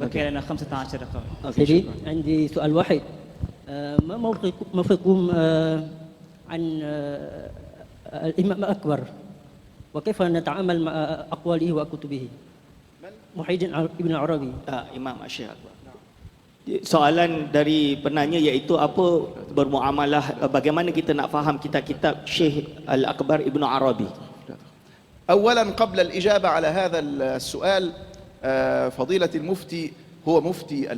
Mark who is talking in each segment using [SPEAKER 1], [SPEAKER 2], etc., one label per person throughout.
[SPEAKER 1] بقي لنا 15 دقيقة.
[SPEAKER 2] سيدي عندي سؤال واحد. ما موقفكم عن الإمام الأكبر وكيف نتعامل مع أقواله وكتبه؟ محي الدين Ibn Arabi.
[SPEAKER 3] Imam Syekh Akbar. Soalan dari penanya iaitu apa bermuamalah, bagaimana kita nak faham kitab-kitab Syekh Al-Akbar Ibn Arabi.
[SPEAKER 4] أولا قبل الإجابة على هذا السؤال فضيلة المفتي هو مفتي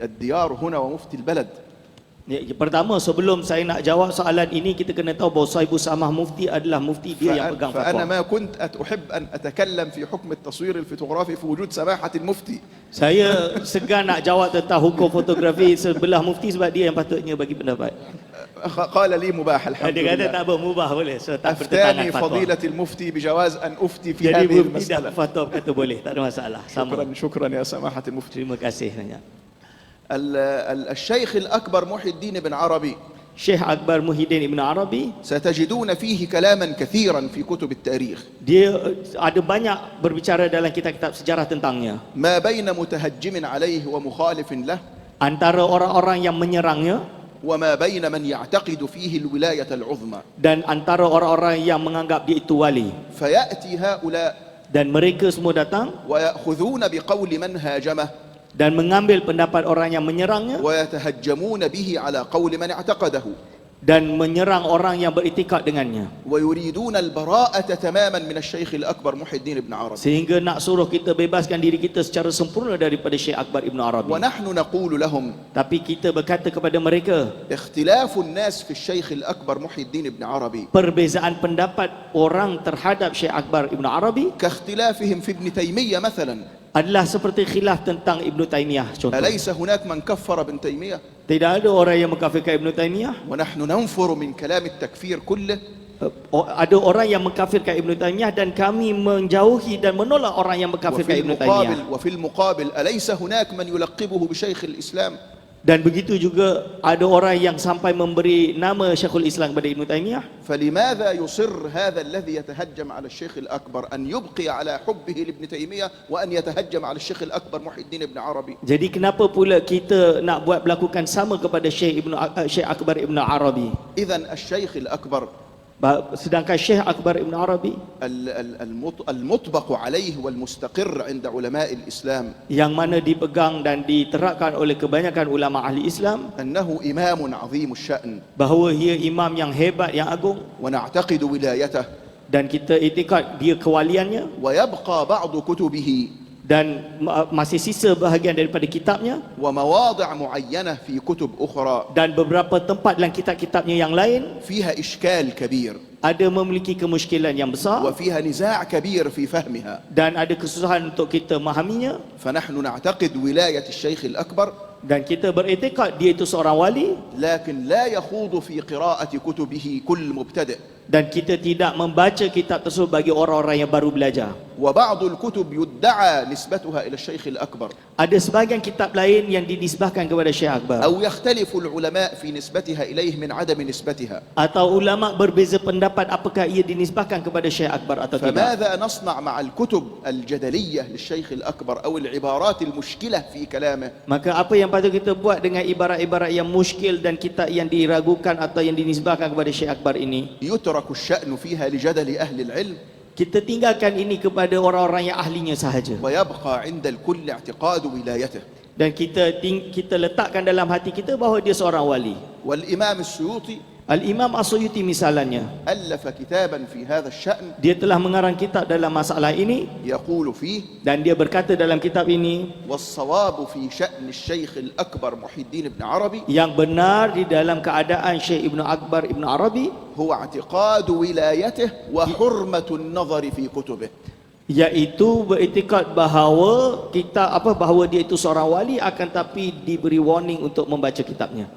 [SPEAKER 4] الديار هنا ومفتي البلد.
[SPEAKER 3] Pertama, sebelum saya nak jawab soalan ini, kita kena tahu bahawa Sahibu Samah Mufti adalah mufti, dia yang pegang
[SPEAKER 4] فأنا
[SPEAKER 3] fatwa.
[SPEAKER 4] ما كنت أحب أن أتكلم في حكم التصوير الفوتوغرافي في وجود سماحة المفتي.
[SPEAKER 3] Saya segan nak jawab tentang hukum fotografi sebelah mufti sebab dia yang patutnya bagi pendapat.
[SPEAKER 4] قال لي مباح الحمد
[SPEAKER 3] Dia kata
[SPEAKER 4] لله.
[SPEAKER 3] tak bermubah boleh, so tak bertentangan
[SPEAKER 4] أفتاني
[SPEAKER 3] fatwa.
[SPEAKER 4] فضيلة المفتي بجواز أن أفتي في
[SPEAKER 3] Jadi
[SPEAKER 4] هذه
[SPEAKER 3] mufti dah
[SPEAKER 4] المسألة.
[SPEAKER 3] fatwa kata boleh, tak ada masalah.
[SPEAKER 4] شكرا
[SPEAKER 3] Sama.
[SPEAKER 4] شكرا يا سماحة المفتي.
[SPEAKER 3] Terima kasih banyak.
[SPEAKER 4] الشيخ الأكبر محي الدين بن عربي
[SPEAKER 3] Syekh Akbar Muhyiddin Ibn Arabi,
[SPEAKER 4] ستجدون فيه كلاما كثيرا في كتب التاريخ
[SPEAKER 3] dia ada banyak berbicara dalam kitab-kitab sejarah tentangnya.
[SPEAKER 4] ما بين متهجم عليه ومخالف له
[SPEAKER 3] Antara orang-orang yang menyerangnya
[SPEAKER 4] وما بين من يعتقد فيه الولاية العظمى.
[SPEAKER 3] dan antara orang-orang yang menganggap dia itu wali.
[SPEAKER 4] فيأتي هؤلاء
[SPEAKER 3] Dan mereka semua datang
[SPEAKER 4] ويأخذون بقول من هاجمه
[SPEAKER 3] dan mengambil pendapat orang yang menyerangnya
[SPEAKER 4] ويتهجمون به على قول من اعتقده
[SPEAKER 3] dan menyerang orang yang beriktikad dengannya,
[SPEAKER 4] ويريدون البراءة تماما من الشيخ الأكبر محي الدين بن عربي.
[SPEAKER 3] sehingga nak suruh kita bebaskan diri kita secara sempurna daripada Syekh Akbar Ibn Arabi.
[SPEAKER 4] ونحن نقول لهم
[SPEAKER 3] Tapi kita berkata kepada mereka,
[SPEAKER 4] اختلاف الناس في الشيخ الأكبر محي الدين بن عربي
[SPEAKER 3] perbezaan pendapat orang terhadap Syekh Akbar Ibn Arabi
[SPEAKER 4] كاختلافهم في ابن تيمية مثلا.
[SPEAKER 3] adalah seperti khilaf tentang Ibn Taymiyah contoh.
[SPEAKER 4] أليس هناك من كفر ابن تيمية؟
[SPEAKER 3] Tidak ada orang yang mengkafirkan Ibn Taymiyah.
[SPEAKER 4] ونحن ننفر من كلام التكفير كله.
[SPEAKER 3] Ada orang yang mengkafirkan Ibn Taymiyah dan kami menjauhi dan menolak orang yang mengkafirkan Ibn Taymiyah.
[SPEAKER 4] وفي المقابل أليس هناك من يلقبه بشيخ الإسلام؟
[SPEAKER 3] Dan begitu juga ada orang yang sampai memberi nama Syekhul Islam kepada Ibn Taymiyah.
[SPEAKER 4] فلماذا يصر هذا الذي يتهجم على الشيخ الأكبر أن يبقي على حبه لابن تيمية وأن يتهجم على الشيخ الأكبر محي الدين بن عربي؟
[SPEAKER 3] Jadi kenapa pula kita nak buat berlakukan sama kepada Syekh Akbar Ibn Arabi?
[SPEAKER 4] إذن الشيخ الأكبر
[SPEAKER 3] Sedangkan Syekh Akbar Ibn Arabi
[SPEAKER 4] المطبق عليه والمستقر عند علماء الإسلام
[SPEAKER 3] yang mana dipegang dan diterapkan oleh kebanyakan ulama ahli Islam
[SPEAKER 4] أنه إمام عظيم الشأن
[SPEAKER 3] bahawa ia imam yang hebat, yang agung,
[SPEAKER 4] ونعتقد ولايته
[SPEAKER 3] dan kita iktikad dia kewaliannya,
[SPEAKER 4] ويبقى بعض كتبه
[SPEAKER 3] dan masih sisa bahagian daripada kitabnya
[SPEAKER 4] ومواضع معينة في كتب أخرى
[SPEAKER 3] dan beberapa tempat dalam kitab-kitabnya yang lain
[SPEAKER 4] فيها إشكال كبير
[SPEAKER 3] ada memiliki kemusykilan yang besar
[SPEAKER 4] وفيها نزاع كبير في فهمها.
[SPEAKER 3] dan ada kesusahan untuk kita memahaminya.
[SPEAKER 4] فنحن نعتقد ولاية الشيخ الأكبر
[SPEAKER 3] Dan kita beriktikad dia itu seorang wali,
[SPEAKER 4] لكن لا يخوض في قراءة كتبه كل مبتدئ.
[SPEAKER 3] dan kita tidak membaca kitab tersebut bagi orang-orang yang baru belajar.
[SPEAKER 4] وبعض الكتب يدعى نسبتها إلى الشيخ الأكبر
[SPEAKER 3] Ada sebahagian kitab lain yang dinisbahkan kepada Syekh Akbar,
[SPEAKER 4] أو يختلف العلماء في نسبتها إليه من عدم نسبتها.
[SPEAKER 3] atau ulama berbeza pendapat apakah ia dinisbahkan kepada Syekh Akbar atau tidak.
[SPEAKER 4] فماذا نصنع مع الكتب الجدلية للشيخ الأكبر أو العبارات المشكلة في كلامه؟
[SPEAKER 3] Maka apa yang patut kita buat dengan ibarat-ibarat yang muskil dan kitab yang diragukan atau yang dinisbahkan kepada Syekh Akbar ini?
[SPEAKER 4] يترك الشأن فيها لجدل أهل العلم
[SPEAKER 3] Kita tinggalkan ini kepada orang-orang yang ahlinya sahaja,
[SPEAKER 4] ويبقى عند الكل اعتقاد ولايته.
[SPEAKER 3] dan kita letakkan dalam hati kita bahawa dia seorang wali.
[SPEAKER 4] والإمام السيوطي
[SPEAKER 3] Al-Imam As-Suyuti misalnya,
[SPEAKER 4] ألف كتابا في هذا الشأن
[SPEAKER 3] dia telah mengarang kitab dalam masalah ini,
[SPEAKER 4] يقول فيه
[SPEAKER 3] dan dia berkata dalam kitab ini,
[SPEAKER 4] والصواب في شأن الشيخ الأكبر محي الدين بن عربي
[SPEAKER 3] yang benar di dalam keadaan Syekh Ibn Akbar Ibn Arabi
[SPEAKER 4] هو اعتقاد ولايته وحرمة النظر في كتبه.
[SPEAKER 3] iaitu beriktikad bahawa bahawa dia itu seorang wali, akan tapi diberi warning untuk membaca kitabnya.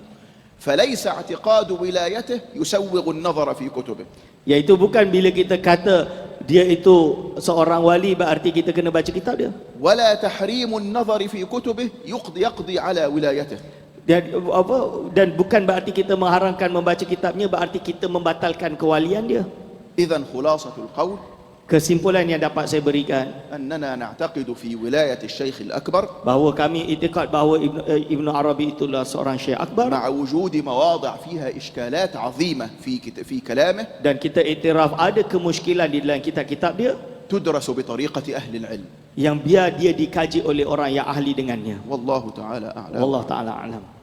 [SPEAKER 4] فليس اعتقاد ولايته يسوغ النظر في كتبه.
[SPEAKER 3] Iaitu bukan bila kita kata dia itu seorang wali berarti kita kena baca kitab dia.
[SPEAKER 4] ولا تحريم النظر في كتبه يقضي على ولايته.
[SPEAKER 3] Dan bukan berarti kita mengharamkan membaca kitabnya berarti kita membatalkan kewalian dia.
[SPEAKER 4] إذن خلاصة القول
[SPEAKER 3] kesimpulan yang dapat saya berikan
[SPEAKER 4] أننا نعتقد في ولاية الشيخ الأكبر
[SPEAKER 3] bahawa kami itikad bahawa Ibnu Arabi itulah seorang Syekh Akbar,
[SPEAKER 4] مع وجود مواضع فيها إشكالات عظيمة في كلامه
[SPEAKER 3] dan kita iktiraf ada kemusykilan di dalam kitab-kitab dia
[SPEAKER 4] تدرس بطريقة أهل العلم.
[SPEAKER 3] yang biar dia dikaji oleh orang yang ahli dengannya.
[SPEAKER 4] والله تعالى أعلم.
[SPEAKER 3] Wallahu taala alam.